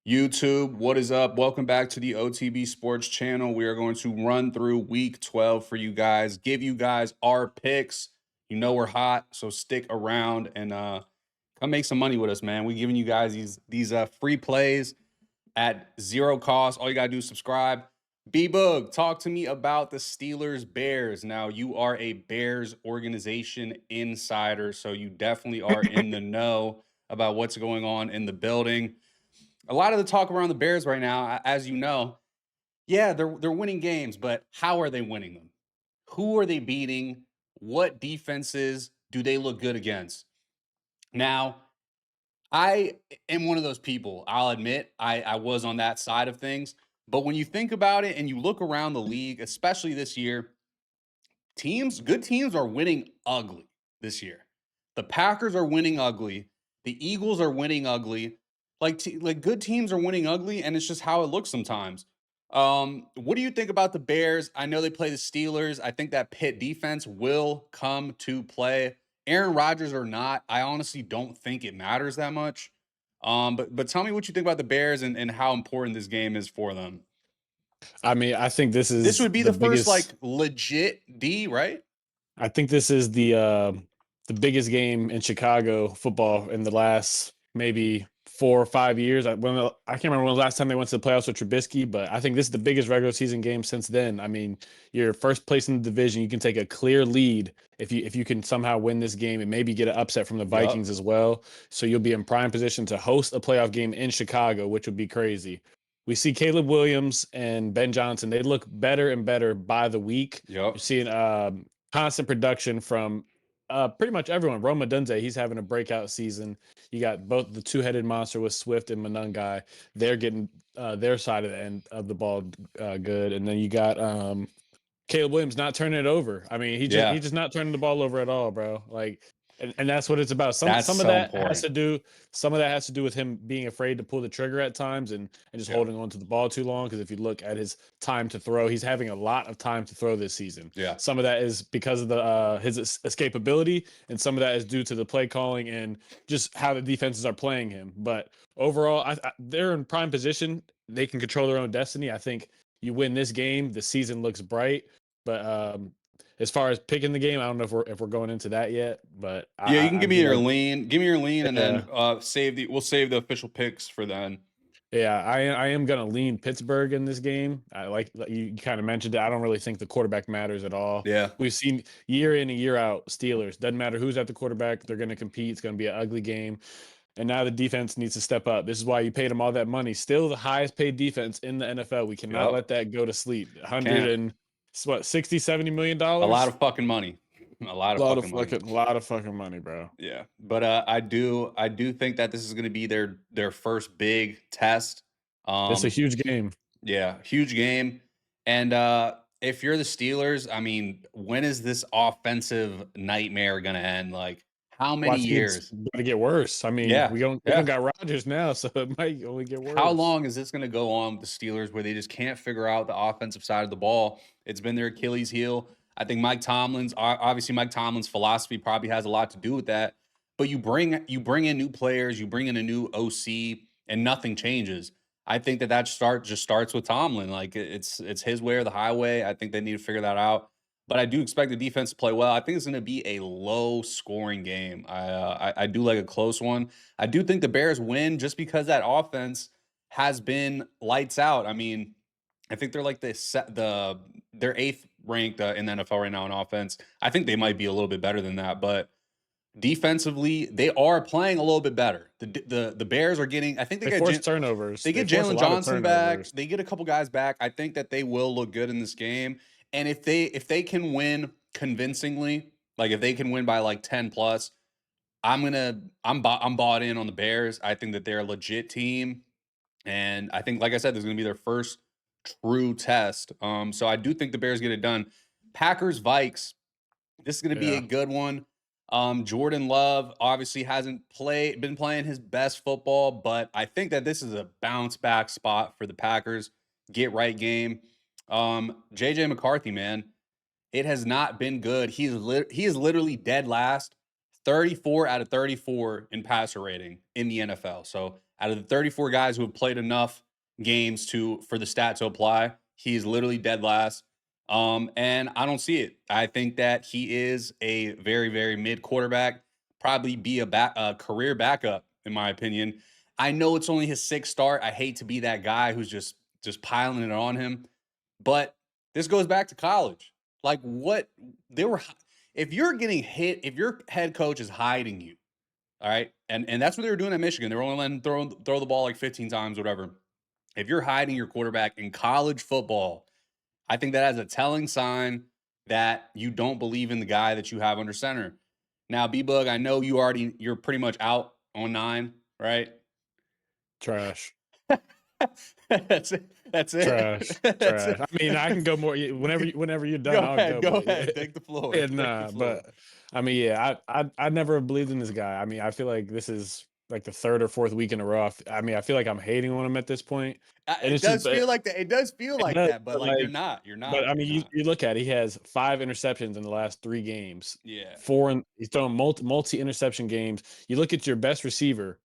YouTube, what is up? Welcome back to the OTB Sports channel. We are going to run through week 12 for you guys, give you guys our picks. You know we're hot, so stick around and come make some money with us, man. We're giving you guys these free plays at zero cost. All you gotta do is subscribe. B-Bug, talk to me about the Steelers Bears. Now, you are a Bears organization insider, so you definitely are in the know about what's going on in the building. A lot of the talk around the Bears right now, as you know, yeah, they're winning games, but how are they winning them? Who are they beating? What defenses do they look good against? Now, I am one of those people. I'll admit I was on that side of things. But when you think about it and you look around the league, especially this year, good teams are winning ugly this year. The Packers are winning ugly. The Eagles are winning ugly. Like good teams are winning ugly, and it's just how it looks sometimes. What do you think about the Bears? I know they play the Steelers. I think that Pitt defense will come to play. Aaron Rodgers or not, I honestly don't think it matters that much. But tell me what you think about the Bears and how important this game is for them. I mean, I think this This is would be the the first biggest. like legit D, right? I think this is the biggest game in Chicago football in the last maybe 4 or 5 years. I can't remember when the last time they went to the playoffs with Trubisky, but I think this is the biggest regular season game since then. I mean, you're first place in the division. You can take a clear lead if you can somehow win this game and maybe get an upset from the Yup. Vikings as well. So you'll be in prime position to host a playoff game in Chicago, which would be crazy. We see Caleb Williams and Ben Johnson. They look better and better by the week. You're Yup. seeing constant production from pretty much everyone. Roma Dunze, he's having a breakout season. You got both the two-headed monster with Swift and Monungai. They're getting their side of the end of the ball good, and then you got Caleb Williams not turning it over. I mean, Yeah. he's just not turning the ball over at all, bro. Like, and that's what it's about. Some That's some of so that has important. to do some of that has to do with him being afraid to pull the trigger at times and just Yeah. holding on to the ball too long. Because if you look at his time to throw, he's having a lot of time to throw this season. Yeah. Some of that is because of the his escapability, and some of that is due to the play calling and just how the defenses are playing him. But overall, they're in prime position. They can control their own destiny. I think you win this game, the season looks bright. But as far as picking the game, I don't know if we're going into that yet. But Yeah, you can I give me do your like, lean. Give me your lean and yeah, then we'll save the official picks for then. yeah. I am gonna lean Pittsburgh in this game. I like you kind of mentioned it. I don't really think the quarterback matters at all. Yeah. We've seen year in and year out Steelers. Doesn't matter who's at the quarterback, they're gonna compete. It's gonna be an ugly game. And now the defense needs to step up. This is why you paid them all that money. Still the highest paid defense in the NFL. We cannot Yep. let that go to sleep. 100 Can't. and what, 60, $70 million A lot of dollars? fucking money. A lot of fucking money. Lot of fucking money, bro. Yeah. But I do think that this is gonna be their first big test. It's a Um, huge game. yeah, huge game. And if you're the Steelers, I mean, when is this offensive nightmare gonna end? Like, how Well, many I think it's years? gonna get worse. I mean, Yeah. we don't Yeah. got Rodgers now, so it might only get How worse. long is this going to go on with the Steelers where they just can't figure out the offensive side of the ball? It's been their Achilles heel. I think obviously Mike Tomlin's philosophy probably has a lot to do with that. But you bring in new players, you bring in a new OC, and nothing changes. I think that starts with Tomlin. Like it's his way or the highway. I think they need to figure that out. But I do expect the defense to play well. I think it's going to be a low scoring game. I do like a close one. I do think the Bears win just because that offense has been lights out. I mean, I think they're like they're eighth ranked in the NFL right now in offense. I think they might be a little bit better than that, but defensively, they are playing a little bit better. The Bears are getting. I think They force turnovers. they They get force a Jalen lot of Johnson back. turnovers. They get a couple guys back. I think that they will look good in this game. And if they can win convincingly, like if they can win by like 10 plus, I'm bought in on the Bears. I think that they're a legit team, and I think, like I said, this is going to be their first true test. So I do think the Bears get it done. Packers Vikes. This is going to be a Yeah. good one. Jordan Love obviously hasn't been playing his best football, but I think that this is a bounce back spot for the Packers. Get right game. JJ McCarthy, man, it has not been good. He is literally dead last, 34 out of 34 in passer rating in the NFL. So Out of the 34 guys who have played enough games for the stat to apply, he's literally dead last. And I don't see it. I think that he is a very, very mid quarterback, probably be a career backup, in my opinion. I know it's only his sixth start. I hate to be that guy who's just piling it on him, but this goes back to college. Like what they were if you're getting hit, if your head coach is hiding you, all right, and that's what they were doing at Michigan. They were only letting throw the ball like 15 times, whatever. If you're hiding your quarterback in college football, I think that has a telling sign that you don't believe in the guy that you have under center. Now, B-Bug, I know you're pretty much out on 9, right? Trash. That's it. That's it. Trash, That's trash. it. I mean, I can go more whenever you're Go done, I'll ahead. go. Go But ahead. Take the floor. yeah, Take the nah. floor. But I mean, yeah, I never believed in this guy. I mean, I feel like this is like the third or fourth week in a row. I mean, I feel like I'm hating on him at this point, and It it's just, does but feel like that. It does feel it like does. that, but But like you're like, not. You're but not. I You're mean, you, not. you look at it, he has 5 interceptions in the last 3 games. Yeah. He's throwing multi interception games. You look at your best receiver,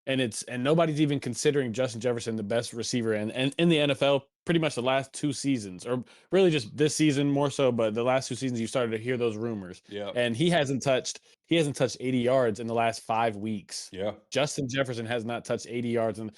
and nobody's even considering Justin Jefferson the best receiver and in the NFL pretty much the last 2 seasons, or really just this season more so, but the last 2 seasons you started to hear those rumors. Yeah. And he hasn't touched 80 yards in the last 5 weeks. Yeah. Justin Jefferson has not touched 80 yards, and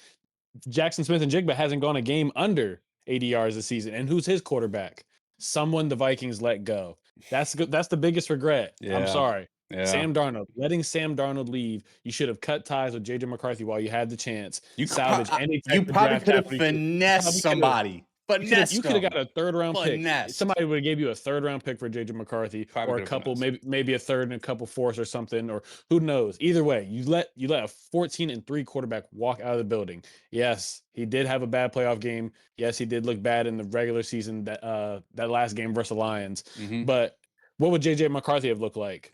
Jackson Smith and Jigba hasn't gone a game under 80 yards this season. And who's his quarterback? Someone the Vikings let go. That's the biggest regret. I'm Yeah. sorry. Yeah. Sam Darnold, letting Sam Darnold leave. You should have cut ties with JJ McCarthy while you had the chance. Salvage any type You of probably draft could have capital. finessed Probably could have. somebody. You Finessed could have them. got a third round pick. Finessed. Somebody would have gave you a third round pick for JJ McCarthy, Probably or could a have couple, finessed. maybe a third and a couple fourths or something, or who knows. Either way, you let a 14-3 quarterback walk out of the building. Yes, he did have a bad playoff game. Yes, he did look bad in the regular season, that last game versus the Lions. Mm-hmm. But what would JJ McCarthy have looked like?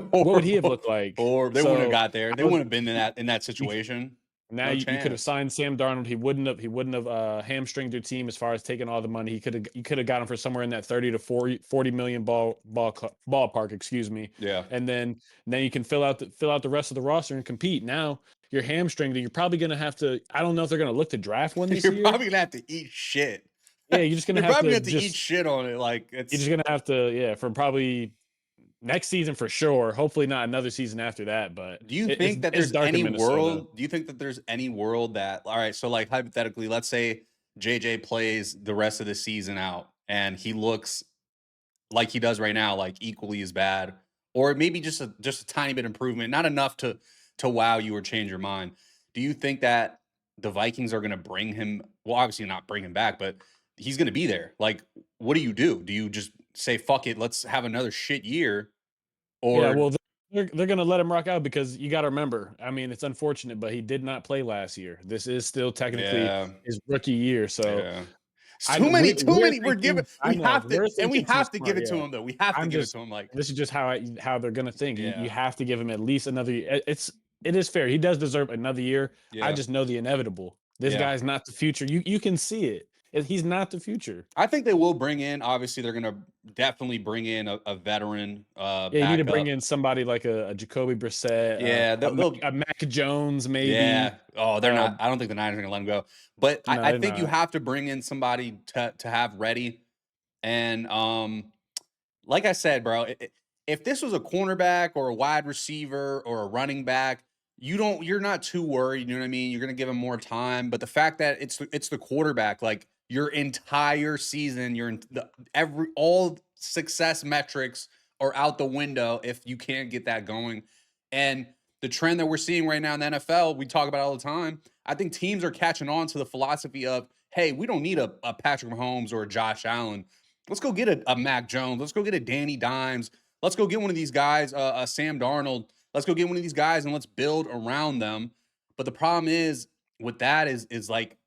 What would he have Horrible. looked like? Or they wouldn't have So got there. They wouldn't have been in that situation. now No you could have chance. signed Sam Darnold. He wouldn't have hamstringed your team as far as taking all the money. You could have got him for somewhere in that 30 to 40 million ballpark, excuse me. Yeah. And then you can fill out the rest of the roster and compete. Now you're hamstringed, and you're probably going to have to. I don't know if they're going to look to draft one this You're year. probably gonna have to eat shit. Yeah, you're just going to You're have probably to gonna have to eat shit on it. Like you're it's just going to have to, yeah, for probably next season for sure. Hopefully not another season after that, but Do you it's think that it's there's dark in any Minnesota. world? Do you think that there's any world that all right? So like hypothetically, let's say JJ plays the rest of the season out and he looks like he does right now, like equally as bad, or maybe just a tiny bit improvement, not enough to wow you or change your mind. Do you think that the Vikings are going to bring him? Well, obviously not bring him back, but he's going to be there. Like, what do you do? Do you just say fuck it, let's have another shit year, Yeah, or well, they're going to let him rock out because you got to remember. I mean, it's unfortunate, but he did not play last year. This is still technically yeah, his rookie year. So yeah. It's I too many, too we're many. We're giving. thinking. I We know have to, we're and we thinking too have to give smart. it to Yeah, him though. We have to I'm give it just. to him. Like, This is just how they're going to think. You yeah, have to give him at least another year. It is fair. He does deserve another year. I yeah, just know the inevitable. This yeah. guy's not the future. You can see it. He's not the future. I think they will bring in. Obviously, they're going to definitely bring in a veteran Yeah, you need to bring backup. in somebody like a Jacoby Brissett, Yeah, a Mac Jones, maybe. yeah. Oh, they're Uh, not. I don't think the Niners are going to let him go. But no, I they're think you not. have to bring in somebody to have ready. And like I said, bro, if this was a cornerback or a wide receiver or a running back, you're not too worried. You know what I mean? You're gonna give him more time. But the fact that it's the quarterback, like your entire season, all success metrics are out the window if you can't get that going. And the trend that we're seeing right now in the NFL, we talk about it all the time. I think teams are catching on to the philosophy of, hey, we don't need a Patrick Mahomes or a Josh Allen. Let's go get a Mac Jones. Let's go get a Danny Dimes. Let's go get one of these guys, a Sam Darnold. Let's go get one of these guys and let's build around them. But the problem is with that is like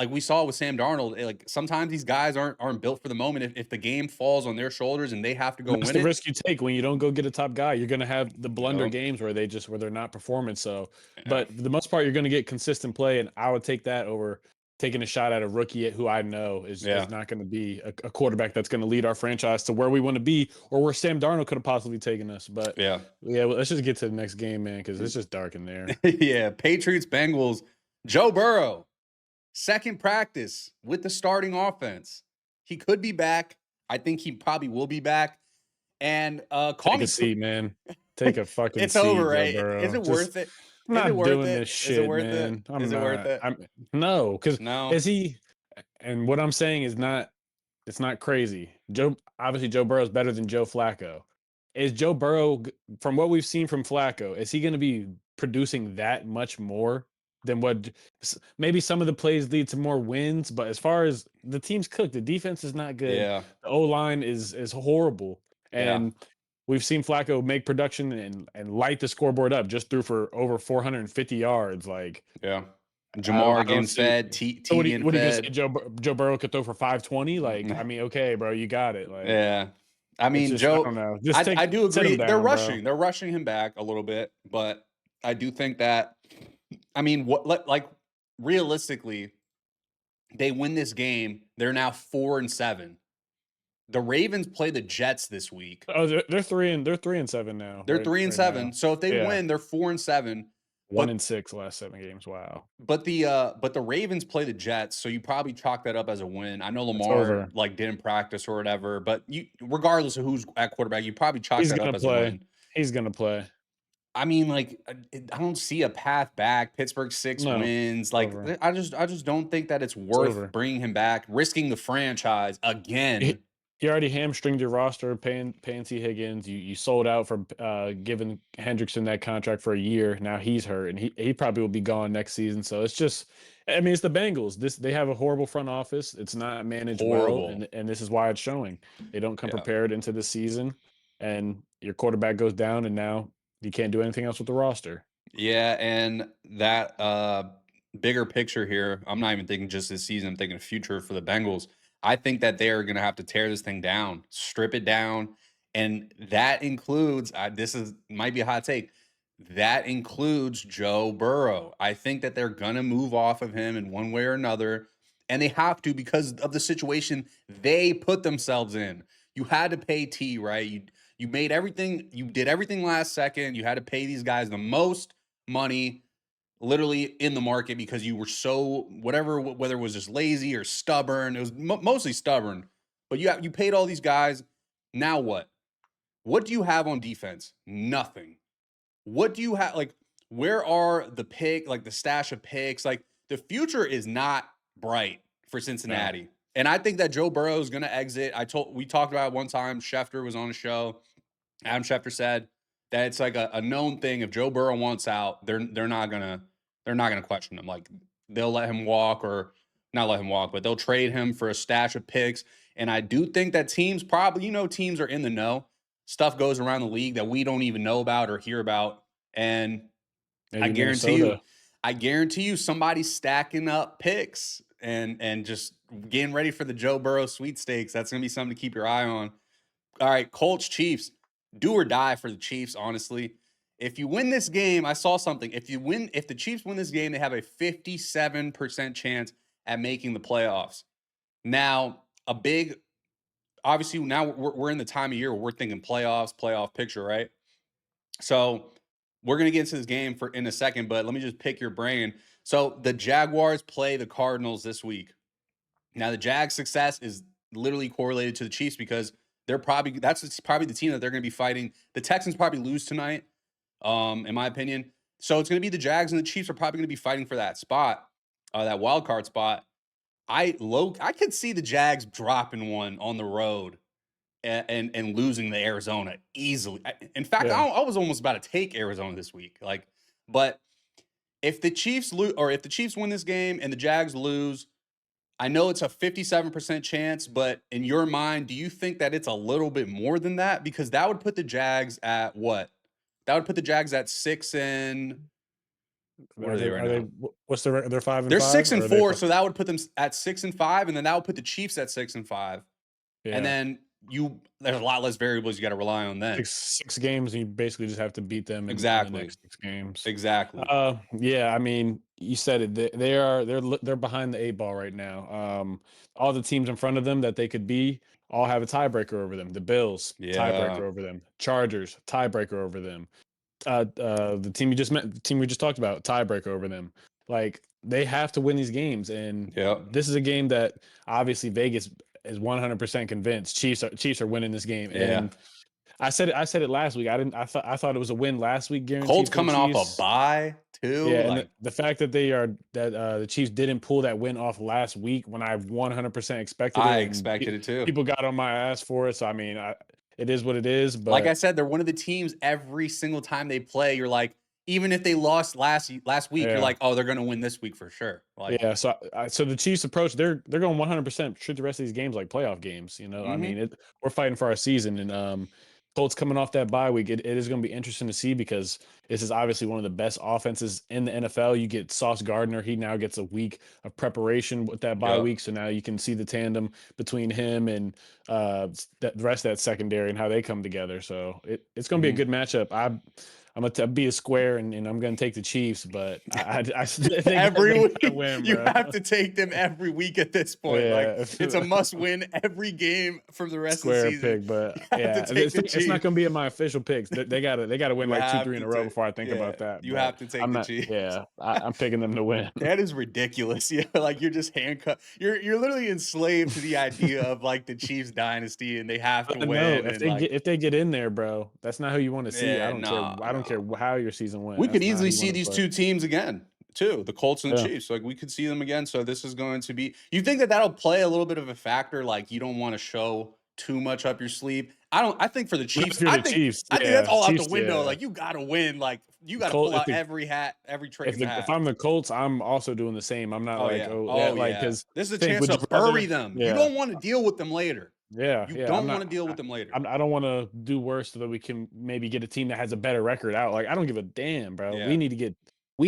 we saw with Sam Darnold, like sometimes these guys aren't built for the moment. If the game falls on their shoulders and they have to go That's win the it, risk you take when you don't go get a top guy. You're going to have the you blunder know, games where they're not performing. So, yeah, but for the most part, you're going to get consistent play, and I would take that over taking a shot at a rookie who I know is Yeah. not going to be a quarterback that's going to lead our franchise to where we want to be or where Sam Darnold could have possibly taken us. But Yeah. yeah, well, let's just get to the next game, man, because it's just dark in there. Yeah. Patriots, Bengals, Joe Burrow, second practice with the starting offense. He could be back. I think he probably will be back. And call Take a me seat, man. Take a fucking it's over, seat, Joe right? Is Burrow. it Just worth it? I'm Is it not worth doing it? this Is it shit, worth it? man. I'm Is it worth not. it? I'm no, because No. is he? And what I'm saying is not. It's not crazy. Joe Burrow is better than Joe Flacco. Is Joe Burrow, from what we've seen from Flacco, is he going to be producing that much more than what maybe some of the plays lead to more wins? But as far as the team's cooked, the defense is not good. Yeah. The O line is horrible, Yeah. and we've seen Flacco make production and light the scoreboard up. Just threw for over 450 yards. Like Yeah. I Jamar don't getting see. fed, So T getting what are you gonna say? fed. Joe Burrow could throw for 520? Like, I mean, okay, bro, you got it. Like, Yeah. I it's mean, just I don't Joe, know. Just I do sit him agree. They're down, bro. rushing. They're rushing him back a little bit, but I do think that I mean, like realistically, they win this game, they're now 4-7. The Ravens play the Jets this week. Oh, they're 3-7 now, They're right? 3 and Right now, 7. So if they yeah, win, they're 4-7. one But and six last 7 games. Wow, but the Ravens play the Jets, so you probably chalk that up as a win. I know it's Lamar over. like didn't practice or whatever, but you regardless of who's at quarterback, you probably chalk He's that up gonna as a play. win. He's gonna play. I mean, like I don't see a path back. Pittsburgh 6 No, wins. it's Like over. I just don't think that it's It's worth over. bringing him back, risking the franchise You, again. you already hamstringed your roster, paying T Higgins. You sold out for giving Hendrickson that contract for a year. Now he's hurt, and he probably will be gone next season. So it's just, I mean, it's the Bengals. They have a horrible front office. It's not managed well, Horrible. and this is why it's showing. They don't come Yeah. prepared into the season, and your quarterback goes down, and now you can't do anything else with the roster. Yeah, and that bigger picture here, I'm not even thinking just this season, I'm thinking future for the Bengals. I think that they're going to have to tear this thing down, strip it down, and that includes this is might be a hot take. That includes Joe Burrow. I think that they're going to move off of him in one way or another, and they have to because of the situation they put themselves in. You had to pay T, right? You made everything, you did everything last second. You had to pay these guys the most money literally in the market because you were so whatever, whether it was just lazy or stubborn. It was mostly stubborn, but you paid all these guys. Now what do you have on defense? Nothing. What do you have? Like, where are the pick, like the stash of picks? Like, the future is not bright for No, Cincinnati. And I think that Joe Burrow is going to exit. We talked about it one time. Schefter was on a show. Adam Schefter said that it's like a known thing. If Joe Burrow wants out, they're not gonna question him. Like they'll let him walk or not let him walk, but they'll trade him for a stash of picks. And I do think that teams probably, teams are in the know. Stuff goes around the league that we don't even know about or hear about. And I maybe guarantee you, Minnesota. somebody's stacking up picks and just getting ready for the Joe Burrow sweepstakes. That's gonna be something to keep your eye on. All right, Colts, Chiefs, do or die for the Chiefs, honestly. If you win this game, I saw something. If the Chiefs win this game, they have a 57% chance at making the playoffs. Now, obviously, now we're in the time of year where we're thinking playoffs, playoff picture, right? So we're gonna get into this game in a second, but let me just pick your brain. So the Jaguars play the Cardinals this week. Now the Jags' success is literally correlated to the Chiefs because that's probably the team that they're going to be fighting. The Texans probably lose tonight, in my opinion. So it's going to be the Jags and the Chiefs are probably going to be fighting for that spot, that wild card spot. I could see the Jags dropping one on the road and losing to Arizona easily. In fact, Yeah, I was almost about to take Arizona this week. But if the Chiefs lose or if the Chiefs win this game and the Jags lose, I know it's a 57% chance, but in your mind, do you think that it's a little bit more than that? Because that would put the Jags at what? That would put the Jags at what are they right now? what's the they're 5 and They're 5 six or and are they four, so that would put them at 6 and 5, and then that would put the Chiefs at 6 and 5. And yeah. then there's a lot less variables you got to rely on then. Six games, and you basically just have to beat them in the Exactly. next 6 games. Exactly. Yeah, I mean, You said it. They're behind the 8 ball right now. All the teams in front of them that they could be all have a tiebreaker over them. The Bills, tiebreaker Yeah. over them. Chargers, tiebreaker over them. The team you just met, the team we just talked about, tiebreaker over them. Like they have to win these games, and Yep. this is a game that obviously Vegas is 100% convinced Chiefs are winning this game. Yeah. And I said it last week. I thought it was a win last week Colts guaranteed for the coming off a Chiefs. bye Yeah, too. and Like the fact that the Chiefs didn't pull that win off last week when I 100% expected I it, and expected it too. people got on my ass for it. So I mean, it is what it is. Like I But said, they're one of the teams every single time they play. You're like, even if they lost last week, you're yeah, like, oh, they're gonna win this week for sure. Like, yeah. So the Chiefs approach, they're going 100% treat the rest of these games like playoff games. I mm-hmm. mean, we're fighting for our season, and Colts coming off that bye week, it is going to be interesting to see because this is obviously one of the best offenses in the NFL. You get Sauce Gardner; he now gets a week of preparation with that bye Yep. week, so now you can see the tandem between him and the rest of that secondary and how they come together. So it's going to be a Mm-hmm. good matchup. I'm gonna be a square, and I'm gonna take the Chiefs, but they Every gotta week, win, you bro. have to take them every week at this point. Like, Yeah, it's a must win every game for the rest of the square season. pick, but You have to yeah, take the it's not Chiefs. gonna be in my official picks. They gotta win You like two, have three in to a row take, before I think yeah, about that. you But have to take I'm the not. Chiefs. Yeah, I'm picking them to win. That is ridiculous. Yeah, like you're just handcuffed. You're literally enslaved to the idea of like the Chiefs dynasty and they have to No, win and like if they get in there, bro, that's not who you want to see. yeah, no, I don't care no. how your season went. We could That's not who easily you see want to these play. two teams again, too, the Colts and the Yeah, Chiefs. Like we could see them again. So this is going to be. You think that that'll play a little bit of a factor? Like you don't want to show too much up your sleeve. I don't. I think for the not Chiefs, if you're the Chiefs. I think that's Yeah, all out the Chiefs. window. Yeah, Like you got to win. Like you got to Colt. pull out every hat, every trick in the If hat. I'm the Colts, I'm also doing the same. I'm not Oh like, yeah. oh yeah, Oh like yeah. because This is a think, chance would to you rather? bury them. You Yeah, don't want to deal with them later. yeah, You yeah. don't want to deal with them later. I don't want to do worse so that we can maybe get a team that has a better record out. Like I don't give a damn, bro. Yeah. We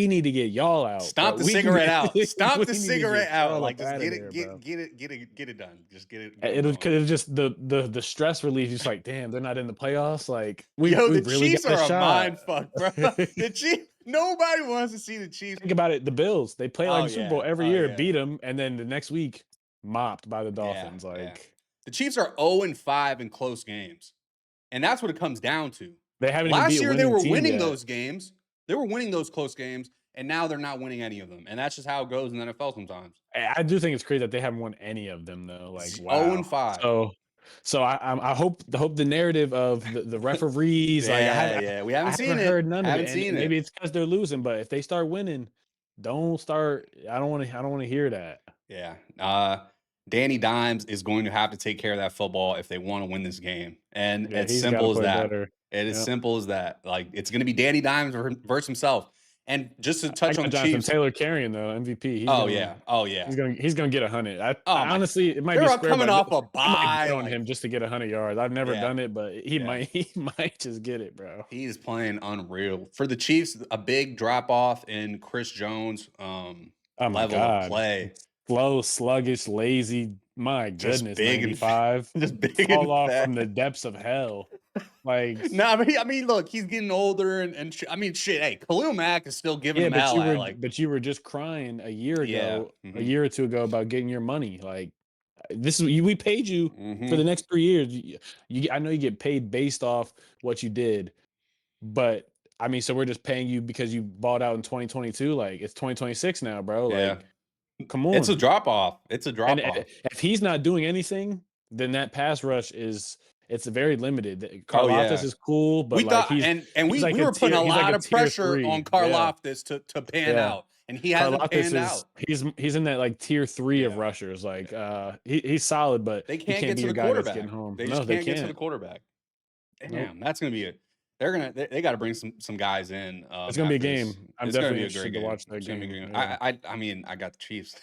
need to get y'all out, Stomp bro. the cigarette out. Stomp We the need to cigarette get out. y'all Like up just out of get it, there, bro. get it done. Just get them It'll going. cause it's just the stress relief. Just like, damn, they're not in the playoffs. Like Yo, we the really Chiefs got a are a shot. mind fuck, bro. The Chiefs. Nobody wants to see the Chiefs. Think about it. The Bills, they play like Oh the Super Bowl yeah. every Oh year, yeah. beat them, and then the next week mopped by the Yeah. Dolphins. Yeah. Like The Chiefs are 0-5 in close games. And that's what it comes down to. they haven't even beat Last a year they winning were team winning yet. those games. They were winning those close games, and now they're not winning any of them. And that's just how it goes in the NFL sometimes. I do think it's crazy that they haven't won any of them though. Like Oh wow. and 5. So I hope the narrative of the referees like Yeah, yeah. We I haven't seen haven't it. heard none of Haven't it, and seen it. maybe it's because they're losing. But if they start winning, don't start. I don't want to hear that. Yeah. Danny Dimes is going to have to take care of that football if they want to win this game. And Yeah, it's he's got to simple as play that. better. It is Yeah. simple as that. Like it's going to be Danny Dimes versus himself. And just to I touch on got the Jonathan Chiefs. Taylor carrying though MVP. Oh yeah. Oh yeah. He's gonna get 100. Oh I my. honestly it might be They're square, coming but off a I might bye. bet on Like him just to get 100 yards. I've never yeah. done it, but Yeah. he might just get it, bro. He is playing unreal. For the Chiefs, a big drop off in Chris Jones Oh my level of god, play. slow, sluggish, lazy. My Just goodness, big and 95 just big fall and off from fat. the depths of hell. Like No, I mean, look, he's getting older, and I mean, shit. Hey, Khalil Mack is still giving yeah, him hell at like, but you were just crying yeah, a year or two ago about getting your money. Like this is we paid you for the mm-hmm, next 3 years. I know you get paid based off what you did. But I mean, so we're just paying you because you bought out in 2022. Like it's 2026 now, bro. yeah. Like, come It's a on. drop off. It's a And drop off. if he's not doing anything, then that pass rush it's very limited. Oh Karlaftis yeah, is cool, we but like thought, and he's we like were putting a he's like lot a of tier pressure on three. Yeah, Karlaftis to pan yeah. out, and he hasn't Karlaftis panned is out. he's in that like tier three of Yeah, rushers. Like yeah. he's solid, but They he can't can't get be to your the guy that's getting quarterback. home. They No, just they can't get to the can't. quarterback. Nope. Damn, that's gonna be it. They're gonna they got to bring some guys in It's gonna be a after this. game. I'm It's gonna definitely be a great interested to game. watch that It's gonna be a game. good game. Yeah. I mean I got the Chiefs.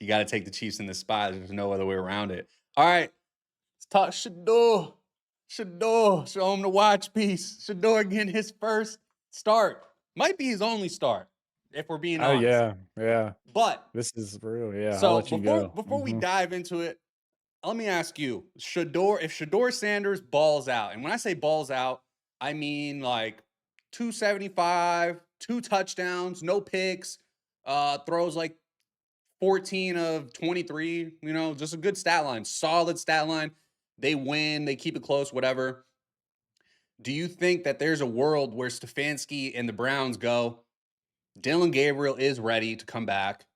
You got to take the Chiefs in this spot. There's no other way around it. All right, let's talk Shador. Shador, show him the watch piece. Shador getting his first start. Might be his only start, if we're being Oh honest. yeah, yeah. But This is real. Yeah, I'll so let you go. before we dive into it, let me ask you, if Shador Sanders balls out, and when I say balls out, I mean like 275, 2 touchdowns, no picks, Throws like 14 of 23, just a good stat line, solid stat line. They win, they keep it close, whatever. Do you think that there's a world where Stefanski and the Browns go, Dylan Gabriel is ready to come back,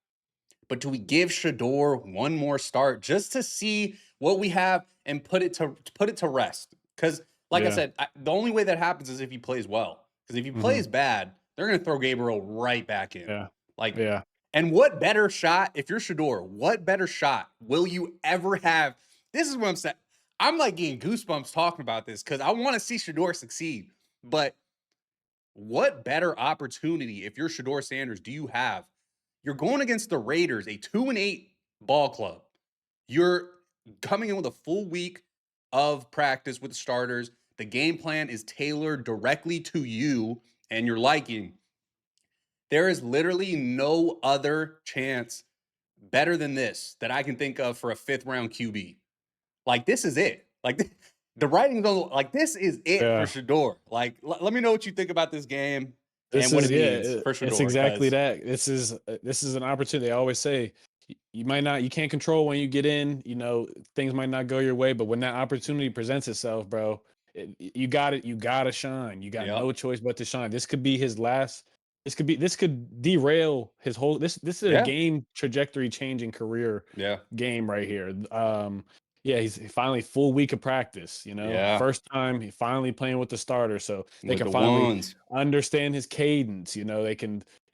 but do we give Shador one more start just to see what we have and put it to rest? Because, like I Yeah. said, the only way that happens is if he plays well. Because if he Mhm. plays bad, they're going to throw Gabriel right back in. Yeah. Like, Yeah. and what better shot if you're Shador? What better shot will you ever have? This is what I'm saying. I'm like getting goosebumps talking about this because I want to see Shador succeed. But what better opportunity if you're Shador Sanders do you have? You're going against the Raiders, a 2-8 ball club. You're coming in with a full week of practice with the starters. The game plan is tailored directly to you and your liking. There is literally no other chance better than this that I can think of for a fifth round QB. Like, this is it. Like, the writing's on, like, this is it for Yeah. Shador. Like, let me know what you think about this game This and what is it means yeah, for it's Shador. exactly Because, that. This is an opportunity. I always say you might not, you can't control when you get in. Things might not go your way, but when that opportunity presents itself, bro, you got it. You got to shine. You got yep, no choice but to shine. This could be his last. This could derail his whole. This is a yeah, game trajectory changing career yeah, game right here. Yeah, he's finally full week of practice. yeah, First time he finally playing with the starter, so they with can the finally ones. understand his cadence. He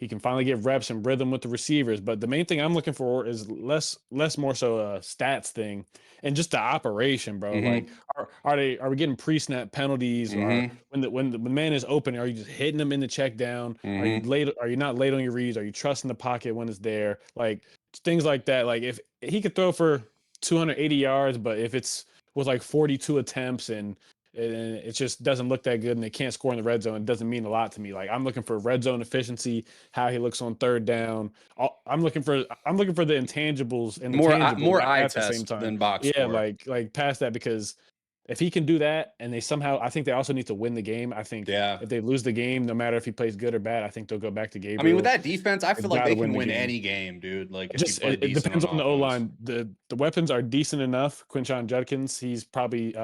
can finally get reps and rhythm with the receivers. But the main thing I'm looking for is less more so a stats thing and just the operation, bro. Like, Mm-hmm. are we getting pre-snap penalties, or Mm-hmm. when the man is open, are you just hitting him in the check down? Are you Mm-hmm. late? Are you not late on your reads? Are you trusting the pocket when it's there? Like, things like that. Like, if he could throw for 280 yards, but if it's with like 42 attempts and it just doesn't look that good and they can't score in the red zone, it doesn't mean a lot to me. Like, I'm looking for red zone efficiency, how he looks on third down. I'm looking for the intangibles and the tangibles More eye at the same test time. than box Yeah, score. like past that, because if he can do that and they somehow, I think they also need to win the game. I think Yeah. if they lose the game, no matter if he plays good or bad, I think they'll go back to I mean, with Gabriel. that defense, I They've feel like got they to win can the win game. any game, dude. Like, if you Just play it decent on depends on the O offense. line. The weapons are decent enough. Quinshon Judkins, he's probably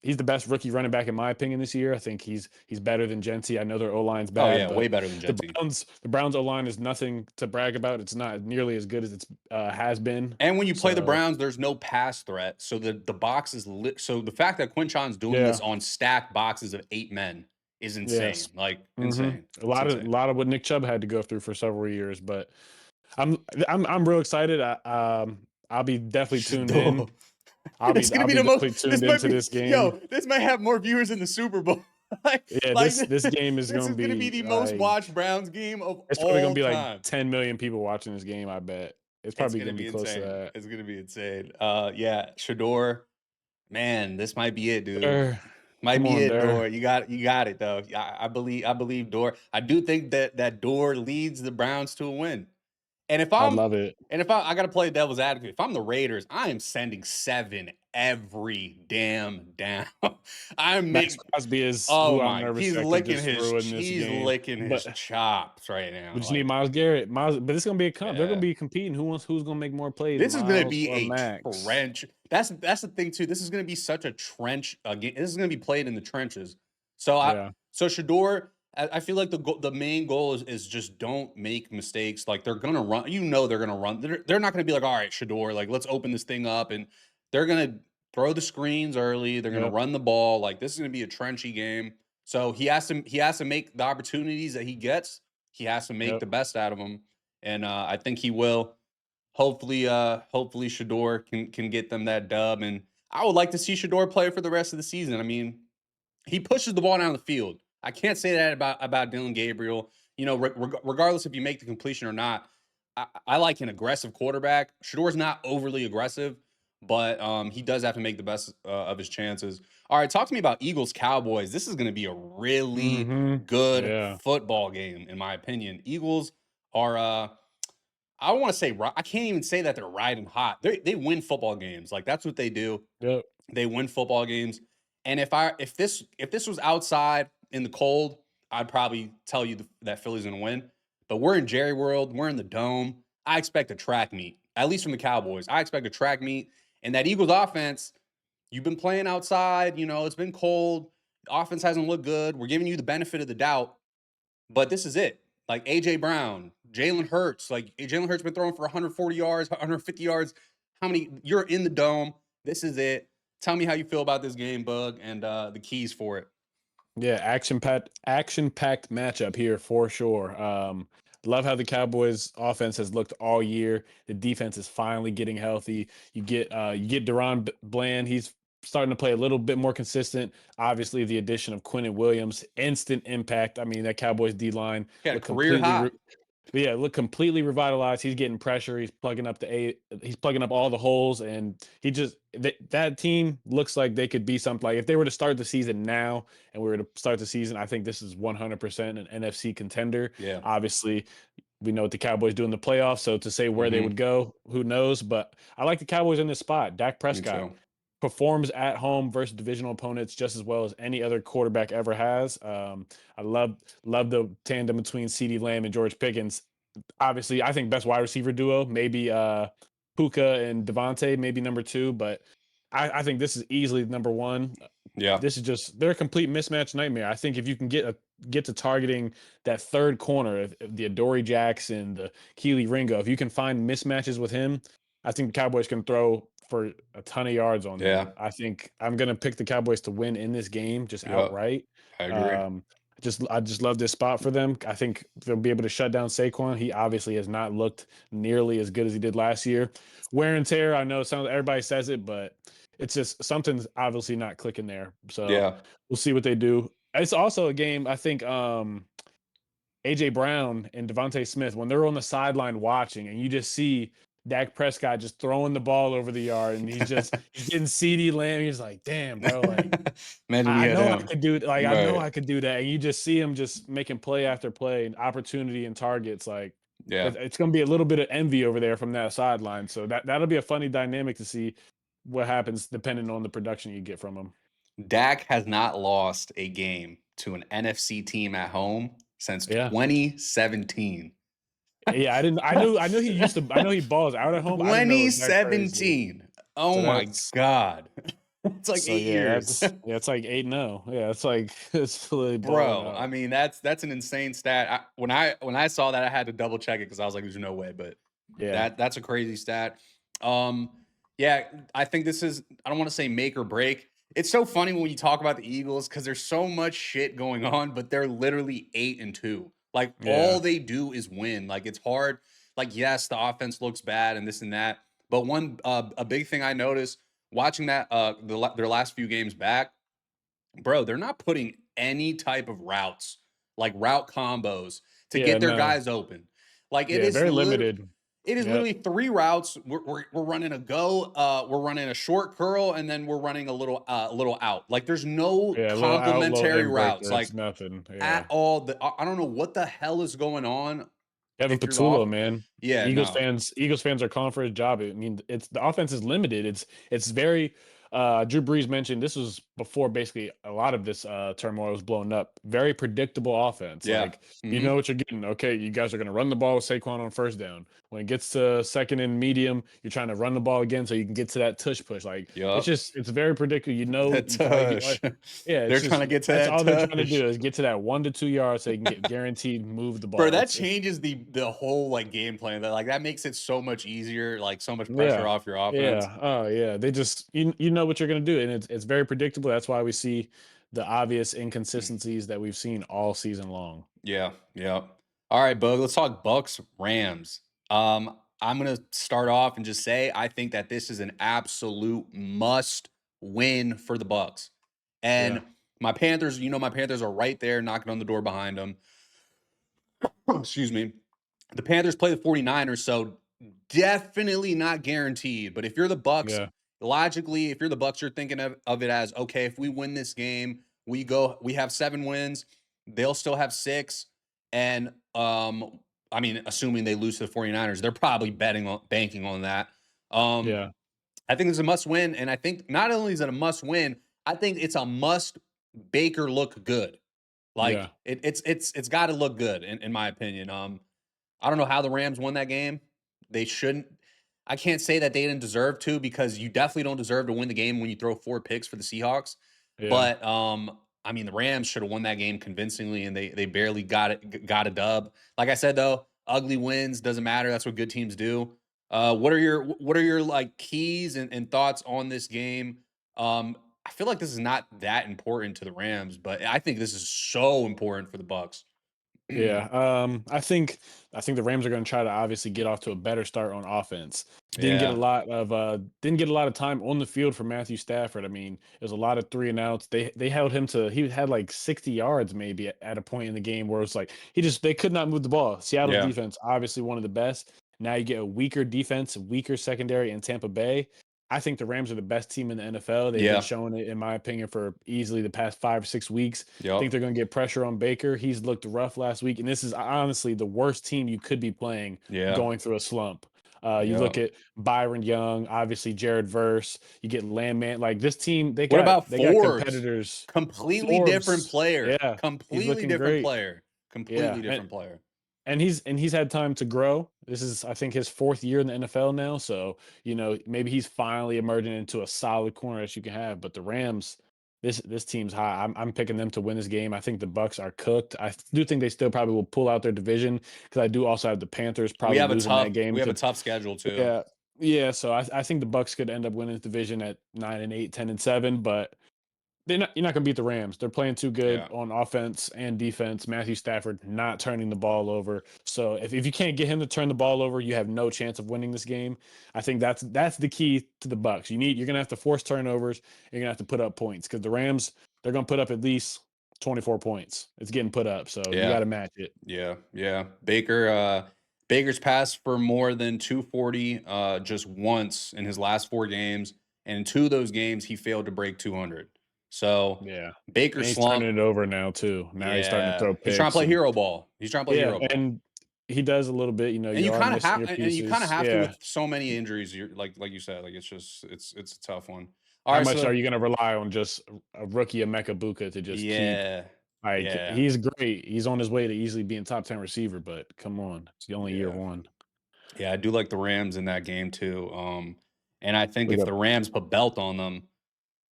he's the best rookie running back in my opinion this year. I think he's better than Genty. I know their O line's Oh bad, yeah, way but better than the Genty. Browns O line is nothing to brag about. It's not nearly as good as it's has been. And when you play the So Browns, there's no pass threat. So the box is lit. So the fact that Quinchon's doing this yeah, on stacked boxes of 8 men is yes, insane. Like, hmm insane. a It's lot of insane. a lot of what Nick Chubb had to go through for several years. But I'm real excited. I'll be definitely tuned in. Shador. It's I'll gonna be be the most. definitely This tuned might into be. this game. Yo, this might have more viewers in the Super Bowl. like, Yeah, like this game is this gonna is gonna be be the most like watched Browns game of it's probably gonna all be like time. 10 million people watching this game. I bet it's It's probably gonna gonna be be close to insane. that. It's gonna be insane. Yeah, Shador. Man, this might be it, dude. Durr, Might come be on, it, Durr. Dor. You got it though. I believe Dor. I do think that Dor leads the Browns to a win. And if I'd I'm love it. and if I got to play devil's advocate, if I'm the Raiders, I am sending 7 every damn down. I'm Max making. Crosby is Oh who I'm my, nervous that could just ruin this he's game. licking his But chops right we now. just need Like, Miles Garrett. But it's gonna be a comp. They're gonna yeah. be competing. Who's gonna make more plays, This is gonna Miles be or a Max? trench. That's the thing too. This is gonna be such a trench again. This is gonna be played in the trenches. Yeah, So Shador, I feel like the main goal is just don't make mistakes. Like, they're gonna run. They're gonna run. They're not gonna be like, all right, Shador, like, let's open this thing up, and they're gonna throw the screens early. They're gonna yep, run the ball. Like, this is gonna be a trenchy game. So he has to make the opportunities that he gets. He has to make yep, the best out of them, and I think he will. Hopefully Shador can get them that dub, and I would like to see Shador play for the rest of the season. I mean, he pushes the ball down the field. I can't say that about Dylan Gabriel. Regardless if you make the completion or not, I like an aggressive quarterback. Shador's not overly aggressive, but he does have to make the best of his chances. All right, talk to me about Eagles-Cowboys. This is going to be a really good yeah, football game, in my opinion. Eagles are I don't want to say I can't even say that they're riding hot. They win football games. Like, that's what they do. yep, They win football games. And if this was outside in the cold, I'd probably tell you that Philly's going to win. But we're in Jerry World. We're in the Dome. I expect a track meet, at least from the Cowboys. I expect a track meet. And that Eagles offense, you've been playing outside. It's been cold. The offense hasn't looked good. We're giving you the benefit of the doubt. But this is it. Like A.J. Brown, Jalen Hurts. Like Jalen Hurts been throwing for 140 yards, 150 yards. How many? You're in the Dome. This is it. Tell me how you feel about this game, Bug, and the keys for it. Yeah, action packed matchup here for sure. Love how the Cowboys offense has looked all year. The defense is finally getting healthy. You get Deron Bland. He's starting to play a little bit more consistent. Obviously, the addition of Quentin Williams, instant impact. I mean, that Cowboys D line He had a looked career high. but yeah, look completely revitalized. He's getting pressure. He's plugging up all the holes, and that team looks like they could be something. Like if they were to start the season now, and we were to start the season, I think this is 100% an NFC contender. Yeah. Obviously, we know what the Cowboys do in the playoffs, so to say where they Mm-hmm. would go, who knows? But I like the Cowboys in this spot. Dak Me Prescott too. performs at home versus divisional opponents just as well as any other quarterback ever has. I love the tandem between CeeDee Lamb and George Pickens. Obviously, I think best wide receiver duo, maybe Puka and Devontae, maybe number two, but I think this is easily number one. Yeah. This is just they're a complete mismatch nightmare. I think if you can get to targeting that third corner, if the Adoree Jackson, the Keely Ringo, if you can find mismatches with him, I think the Cowboys can throw for a ton of yards on Yeah. them. I think I'm gonna pick the Cowboys to win in this game, just Yep. outright. I agree. Um, I just love this spot for them. I think they'll be able to shut down Saquon. He obviously has not looked nearly as good as he did last year. Wear and tear, I know everybody says it, but it's just something's obviously not clicking there. So Yeah. we'll see what they do. It's also a game I think AJ Brown and Devontae Smith, when they're on the sideline watching, and you just see Dak Prescott just throwing the ball over the yard, and he's getting CeeDee Lamb. He's like, damn, bro, like Imagine we I had know I him. could do it. Like I know Right. I could do that. And you just see him just making play after play and opportunity and targets. Like Yeah. it's going to be a little bit of envy over there from that sideline. So that'll be a funny dynamic to see what happens depending on the production you get from him. Dak has not lost a game to an NFC team at home since Yeah. 2017. Yeah, I knew he used to I know he balls out at home. I didn't know it was that crazy. 2017. Oh So my that's God. It's like so 8 years. it's like 8-0. Yeah, it's like it's really balling Bro, out. I mean that's an insane stat. When I saw that, I had to double check it because I was like, "There's no way," but Yeah. that's a crazy stat. Um, yeah, I think this is. I don't want to say make or break. It's so funny when you talk about the Eagles because there's so much shit going on, but they're literally 8-2. Like all Yeah. they do is win. Like it's hard. Like yes, the offense looks bad and this and that, but a big thing I noticed watching that their last few games back, bro, they're not putting any type of routes, like route combos to Yeah, get their no. guys open. Like Yeah, very limited. it is Yep. literally three routes. We're running a go, we're running a short curl, and then we're running a little out. Like there's no Yeah, a little out, little complementary in break. routes, That's like nothing. at Yeah. all. I don't know what the hell is going on Kevin if you're the Patullo, off. man. Yeah, no. Eagles fans are calling for his job. I mean, it's the offense is limited. It's very Drew Brees mentioned this was before basically a lot of this turmoil was blown up. Very predictable offense. Yeah. Like you Hmm. know what you're getting. Okay, you guys are gonna run the ball with Saquon on first down. When it gets to second and medium, you're trying to run the ball again so you can get to that tush push. Like Yup. it's very predictable. You know That how you get tush. yeah, They're it's trying just to get to that's that all they're trying to tush. do is get to that 1 to 2 yards so they can get guaranteed move the Bro, ball. that It's changes the whole like game plan. That makes it so much easier, like so much pressure yeah. off your offense. Yeah. Oh yeah. They just you know what you're gonna do. And it's very predictable. That's why we see the obvious inconsistencies that we've seen all season long. Yeah, yeah. All right, Bug. Let's talk Bucks Rams. I'm gonna start off and just say I think that this is an absolute must win for the Bucks. Yeah. And my Panthers, my Panthers are right there knocking on the door behind them. Excuse me. The Panthers play the 49ers, so definitely not guaranteed. But if you're the Bucks, Yeah. logically, if you're the Bucks, you're thinking of it as okay, if we win this game, we have 7 wins, they'll still have 6. And I mean, assuming they lose to the 49ers, they're probably banking on that. Um, Yeah. I think it's a must win. And I think not only is it a must win, I think it's a must Baker look good. Yeah. Like it's got to look good in my opinion. I don't know how the Rams won that game. They shouldn't. I can't say that they didn't deserve to because you definitely don't deserve to win the game when you throw 4 picks for the Seahawks. Yeah. But I mean the Rams should have won that game convincingly and they barely got a dub. Like I said though, ugly wins doesn't matter. That's what good teams do. What are your like keys and thoughts on this game? I feel like this is not that important to the Rams, but I think this is so important for the Bucks. Yeah, I think the Rams are going to try to obviously get off to a better start on offense. Yeah. Didn't get a lot of time on the field for Matthew Stafford. I mean, it was a lot of 3 and outs. They held him to he had like 60 yards maybe at a point in the game where it's like they could not move the ball. Seattle's Yeah. defense obviously one of the best. Now you get a weaker defense, weaker secondary in Tampa Bay. I think the Rams are the best team in the NFL. They've been Yeah. showing it, in my opinion, for easily the past 5 or 6 weeks. Think Yep. they're going to get pressure on Baker. He's looked rough last week, and this is honestly the worst team you could be playing Yeah. going through a slump. You look Yeah. at Byron Young, obviously Jared Verse. You get Landman. Like this team, they What got about they got Forbes? competitors. Completely different Forbes, player. yeah, he's Completely looking different great. player. Yeah, Completely different player. and he's had time to grow. This is, I think, his 4th year in the NFL now. So maybe he's finally emerging into a solid corner that you can have. But the Rams, this team's high. I'm picking them to win this game. I think the Bucks are cooked. I do think they still probably will pull out their division because I do also have the Panthers We probably have a losing that tough game we have a to. tough schedule too. Yeah, yeah. So I think the Bucks could end up winning the division at 9-8, 10-7. But you're not going to beat the Rams. They're playing too good Yeah. on offense and defense. Matthew Stafford not turning the ball over. So if you can't get him to turn the ball over, you have no chance of winning this game. I think that's the key to the Bucks. You're going to have to force turnovers. You're going to have to put up points because the Rams, they're going to put up at least 24 points. It's getting put up. So you got Yeah. to match it. Yeah. Yeah. Baker's passed for more than 240 just once in his last 4 games, and in 2 of those games he failed to break 200. So Yeah. Baker And he's slump. turning it over now too. Now he's starting to Yeah. throw He's trying to picks play and hero ball. He's trying to play yeah, hero ball. and he does a little bit. And You you are kind of missing have your and you kind of pieces. have to Yeah. with so many injuries. You're like you said, like it's a tough one. All How right, much are so you gonna rely on just a rookie Emeka Buka to just keep yeah, like yeah, he's great. He's on his way to easily being top 10 receiver, but come on. It's the only year yeah, one. yeah. I do like the Rams in that game too. And I think Look if up. the Rams put belt on them,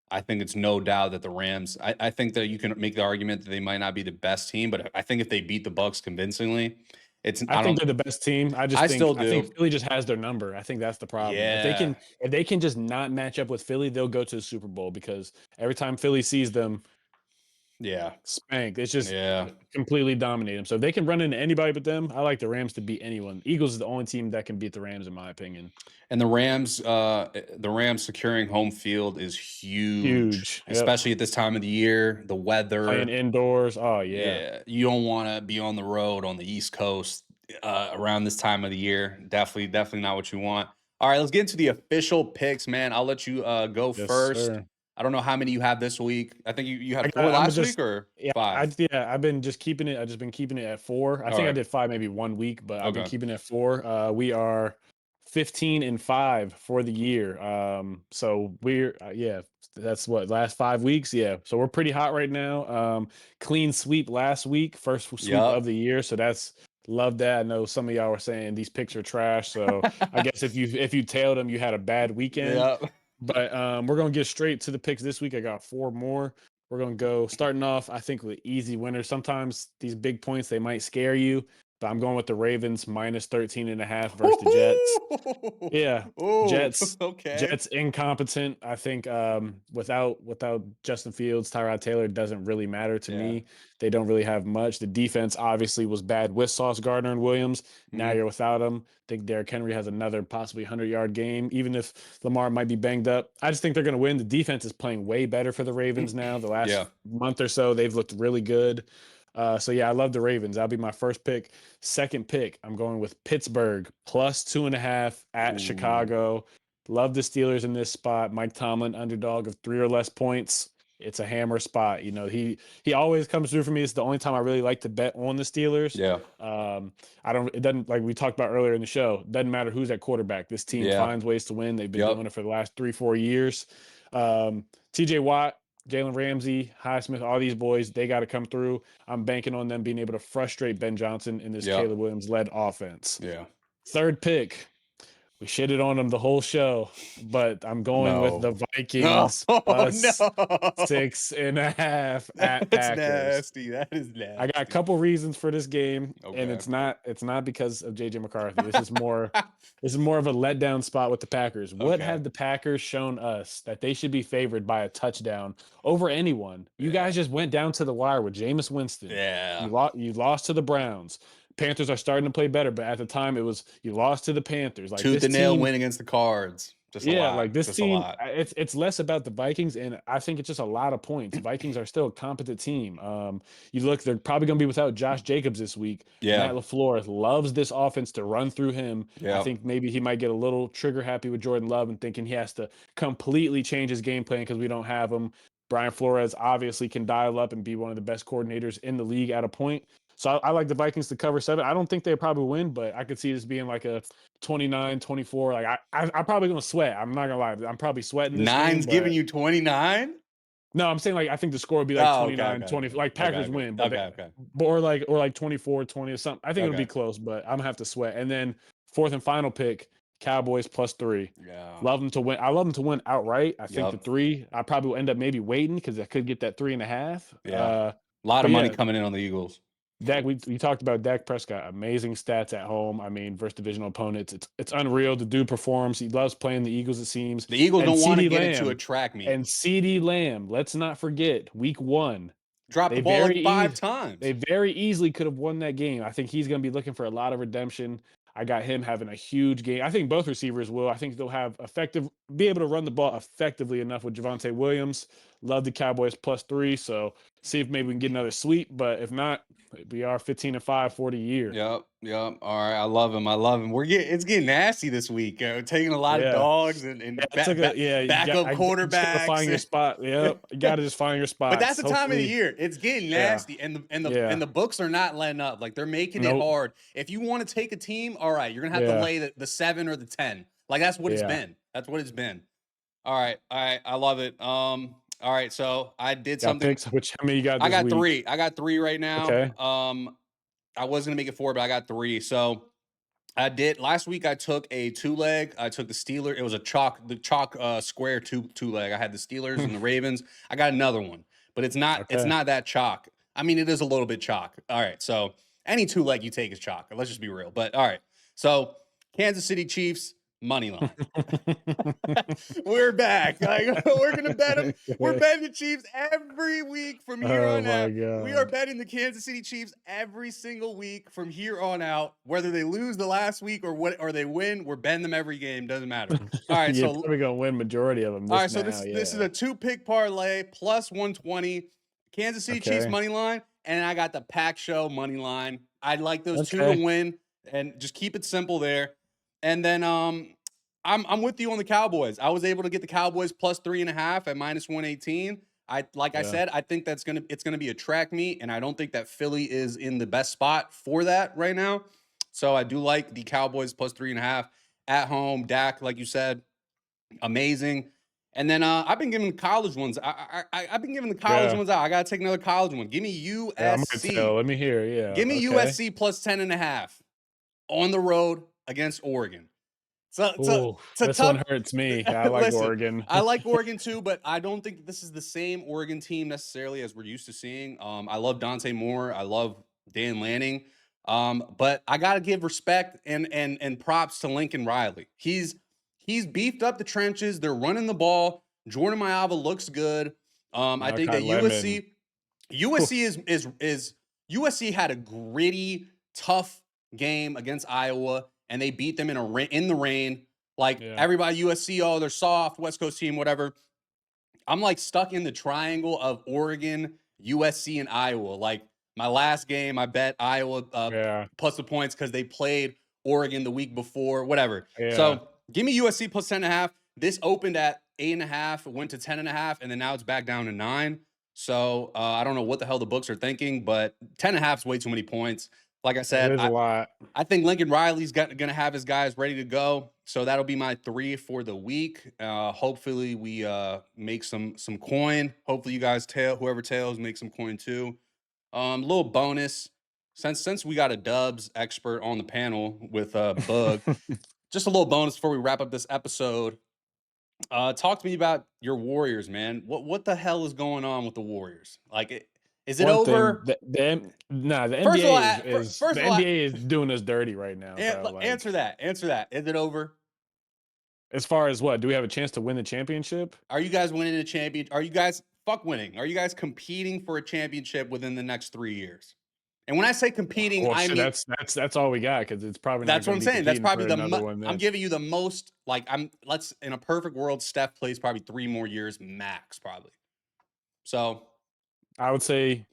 I think it's no doubt that the Rams. I think that you can make the argument that they might not be the best team, but I think if they beat the Bucks convincingly, it's I I think don't. they're the best team. I still I think do. Philly just has their number. I think that's the problem. Yeah, If they can just not match up with Philly, they'll go to the Super Bowl because every time Philly sees them yeah, spank, it's just yeah. completely dominate them. So if they can run into anybody but them, I like the Rams to beat anyone. Eagles is the only team that can beat the Rams in my opinion. And the Rams securing home field is huge, Huge. Yep. especially at this time of the year. The Playing weather, indoors. Oh yeah. yeah, you don't want to be on the road on the East Coast around this time of the year. Definitely not what you want. All right, let's get into the official picks, man. I'll let you go Yes, first. sir. I don't know how many you have this week. I think you had I 4 got. I'm last week just. or Yeah. 5. I've been just keeping it. I just been keeping it at 4. I All think I right, did 5 maybe one week, but I've been okay, keeping it at 4. We are 15-5 for the year. So we're yeah. That's what last 5 weeks. Yeah. So we're pretty hot right now. Clean sweep last week, first sweep of yep, the year. So that's love that. I know some of y'all were saying these picks are trash. So I guess if you tailed them, you had a bad weekend. yep. But we're gonna get straight to the picks this week. I got 4 more. We're gonna go starting off, I think, with easy winners. Sometimes these big points they might scare you, but I'm going with the Ravens minus 13.5 versus the Jets. Yeah, Oh, Jets. okay. Jets incompetent. I think without Justin Fields, Tyrod Taylor doesn't really matter to Yeah. me. They don't really have much. The defense obviously was bad with Sauce Gardner and Williams. Now Mhm. you're without them. I think Derrick Henry has another possibly 100-yard game, even if Lamar might be banged up. I just think they're going to win. The defense is playing way better for the Ravens now. The Yeah. last month or so, they've looked really good. So yeah, I love the Ravens. That'll be my first pick. Second pick, I'm going with Pittsburgh plus 2.5 at Ooh. Chicago. Love the Steelers in this spot. Mike Tomlin, underdog of 3 or less points. It's a hammer spot. He always comes through for me. It's the only time I really like to bet on the Steelers. Yeah. I don't. It doesn't, like we talked about earlier in the show. Doesn't matter who's at quarterback. This team Yeah. finds ways to win. They've been Yep. doing it for the last 3-4 years. T.J. Watt. Jalen Ramsey, Highsmith, all these boys, they got to come through. I'm banking on them being able to frustrate Ben Johnson in this Yep. Caleb Williams-led offense. Yeah. Third pick, we shitted on them the whole show, but I'm going with the No. Oh, Vikings plus no. 6.5 at That's Packers. nasty. That is I got a nasty. couple reasons for this game, and Okay. it's not because of JJ McCarthy. This is more of a letdown spot with the Packers. What Okay. have the Packers shown us that they should be favored by a touchdown over anyone? You Yeah. guys just went down to the wire with Jameis Winston. Yeah. You lost to the Browns. Panthers are starting to play better, but at the time it was you lost to the Panthers. Like Tooth this and nail team, win against the Cards. Just a yeah, lot. like this Just a team, lot. it's less about the Vikings, and I think it's just a lot of points. Vikings are still a competent team. You look, they're probably going to be without Josh Jacobs this week. Yeah. Matt LaFleur loves this offense to run through him. I Yeah. think maybe he might get a little trigger happy with Jordan Love and thinking he has to completely change his game plan because we don't have him. Brian Flores obviously can dial up and be one of the best coordinators in the league at a point. So I like the Vikings to cover 7. I don't think they probably win, but I could see this being like a 29-24. Like I'm probably gonna sweat. I'm not gonna lie. I'm probably sweating this game, Nine's giving but you 29? no, I'm saying like I think the score would be like Oh, okay, 29, okay, 20, okay. like Okay, Packers okay. win, but Okay, okay. or like 24-20 or something. I think it'll be Okay. close, but I'm gonna have to sweat. And then fourth and final pick, Cowboys +3. Yeah. Love them to win. I love them to win outright. I think the Yep. 3, I probably will end up maybe waiting because I could get that 3.5. Yeah. A lot But of money yeah, coming in on the Eagles. Dak, we talked about Dak Prescott, amazing stats at home. I mean, versus divisional opponents, it's unreal. The dude performs. He loves playing the Eagles, it seems. The Eagles And don't want to CeeDee get into a Lamb, track meet. let's not forget, week 1, Dropped they the ball very like 5 easy times. they very easily could have won that game. I think he's going to be looking for a lot of redemption. I got him having a huge game. I think both receivers will. I think they'll be able to run the ball effectively enough with Javonte Williams. Love the Cowboys +3. So see if maybe we can get another sweep. But if not, we are 15-5 for the year. Yep, yep. All right, I love him. I love him. It's getting nasty this week. Taking a lot of Yeah. dogs Yeah, and it's like a backup you just gotta find your quarterbacks. spot. Yep. You gotta just find your But that's spots. the time of the Hopefully. year. It's getting Yeah. nasty, and Yeah. the books are not letting up. Like they're making it Nope. hard. If you want to take a team, all right, you're gonna have to Yeah. lay the 7 or the 10. Like that's what it's Yeah. been. That's what it's been. All right, I love it. All right, so I did Got something. picks. How many you got I this got week? 3. I got 3 right now. Okay. I was gonna make it 4, but I got 3. So I did last week. I took a 2-leg. I took the Steelers. It was the chalk square two-leg. I had the Steelers and the Ravens. I got another one, but it's not Okay. that chalk. I mean, it is a little bit chalk. All right, so any 2-leg you take is chalk. Let's just be real. But all right, so Kansas City Chiefs money line. We're back. Like, we're gonna bet them. We're betting the Chiefs every week from here Oh on my out. We are God. betting the Kansas City Chiefs every single week from here on out. Whether they lose the last week or they win, we're betting them every game. Doesn't matter. All right, You're so probably gonna win majority of them all this right, so now. this is Yeah. a 2-pick parlay plus 120. Kansas City Chiefs Okay. money line, and I got the Pack Show money line. I'd like those 2 to Okay. win, and just keep it simple there. And then I'm with you on the Cowboys. I was able to get the Cowboys plus 3.5 at -118. I Yeah. said, I think it's gonna be a track meet, and I don't think that Philly is in the best spot for that right now. So I do like the Cowboys plus 3.5 at home. Dak, like you said, amazing. And then I've been giving the college ones. I've been giving the college Yeah. ones out. I gotta take another college one. Give me Yeah. I might tell. USC. Let me hear. Yeah. Give me Okay. USC plus 10.5 on the road against Oregon. Oh, It's a this one tough. hurts me. I like Listen, Oregon. I like Oregon too, but I don't think this is the same Oregon team necessarily as we're used to seeing. I love Dante Moore. I love Dan Lanning. But I gotta give respect and props to Lincoln Riley. He's beefed up the trenches. They're running the ball. Jordan Mailata looks good. I think Malachi that Lemon. USC is USC had a gritty, tough game against Iowa, and they beat them in the rain. Like Yeah. everybody, USC, oh, they're soft, West Coast team, whatever. I'm like stuck in the triangle of Oregon, USC, and Iowa. Like my last game, I bet Iowa Yeah. plus the points because they played Oregon the week before, whatever. Yeah. So give me USC plus 10.5. This opened at 8.5, went to 10.5, and then now it's back down to 9. So I don't know what the hell the books are thinking, but 10.5 is way too many points. Like I It said, is a lot. I think Lincoln Riley's gonna have his guys ready to go. So that'll be my 3 for the week. Hopefully we make some coin. Hopefully you guys whoever tails make some coin too. Little bonus. Since we got a Dubs expert on the panel with Bug, just a little bonus before we wrap up this episode. Talk to me about your Warriors, man. What the hell is going on with the Warriors? Like, is it One thing over? that the First of all, NBA is first the of all, NBA is doing us dirty right now, bro. answer Like, that. Answer that. Is it over? as far as what, do we have a chance to win the championship? Are you guys winning a champion? Are you guys fuck winning? Are you guys competing for a championship within the next 3 years? And when I say competing, Well, I shit, mean that's all we got because it's probably not that's what going I'm to be saying. That's competing probably for another one. I'm Then giving you the most. Like let's in a perfect world, Steph plays probably 3 more years max, probably. So I would say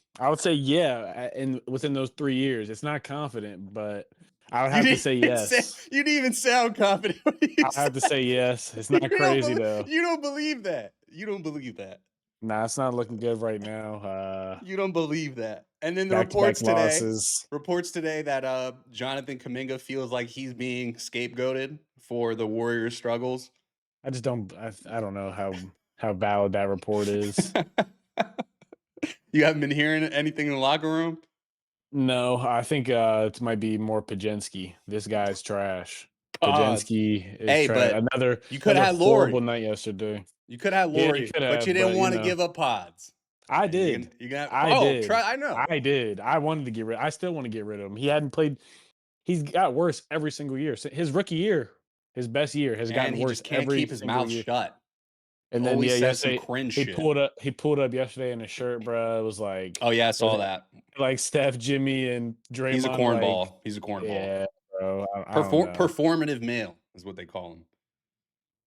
yeah, and within those 3 years, it's not confident, but I would have to say yes. you didn't even sound confident when you I have to said say yes. It's not crazy though. you don't believe that. You don't believe that. Nah, it's not looking good right now. You don't believe that. And then the Back-to-back losses. reports today that Jonathan Kuminga feels like he's being scapegoated for the Warriors' struggles. I just don't. I don't know how valid that report is. You haven't been hearing anything in the locker room? No, I think it might be more Pajensky. This guy's trash. Pods. Pajensky is Hey, trash. but you could Another have had horrible Lori. night yesterday. You could have Yeah, you Lori, could but you have, didn't but want to give up pods. I And did. you're gonna I oh did. try I know. I did. I wanted to get rid. I still want to get rid of him. He hadn't played. He's got worse every single year. So his rookie year, his best year, has And gotten he worse just can't every keep his single mouth year. shut. He And then always yeah, says some yesterday cringe he shit. pulled up. He pulled up yesterday in a shirt, bro. It was Oh yeah, I it was saw that. like Steph, Jimmy, and He's a Draymond. Like, cornball. He's a cornball. yeah, bro. I don't know. Performative male is what they call him.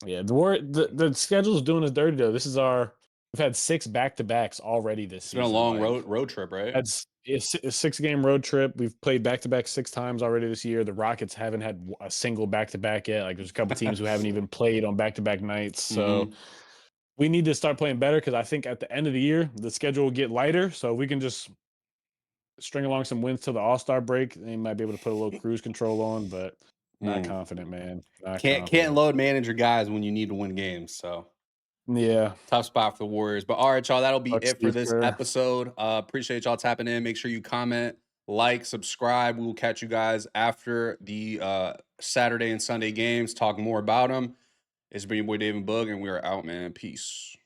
Yeah, the schedule's doing us dirty though. We've had 6 back-to-backs already this It's been a season. long Like, road trip, right? that's it's a 6-game road trip. We've played back-to-back 6 times already this year. The Rockets haven't had a single back-to-back yet. Like, there's a couple teams who haven't even played on back-to-back nights. So Mm-hmm. we need to start playing better because I think at the end of the year the schedule will get lighter. So we can just string along some wins till the All-Star break. They might be able to put a little cruise control on, but not Mm. confident, man. Not Can't confident. load manage your guys when you need to win games. So Yeah. tough spot for the Warriors. But all right, y'all, that'll be Fuck it for Steve this Kerr. episode. Appreciate y'all tapping in. Make sure you comment, like, subscribe. We will catch you guys after the Saturday and Sunday games. Talk more about them. It's been your boy David Bug, and we are out, man. Peace.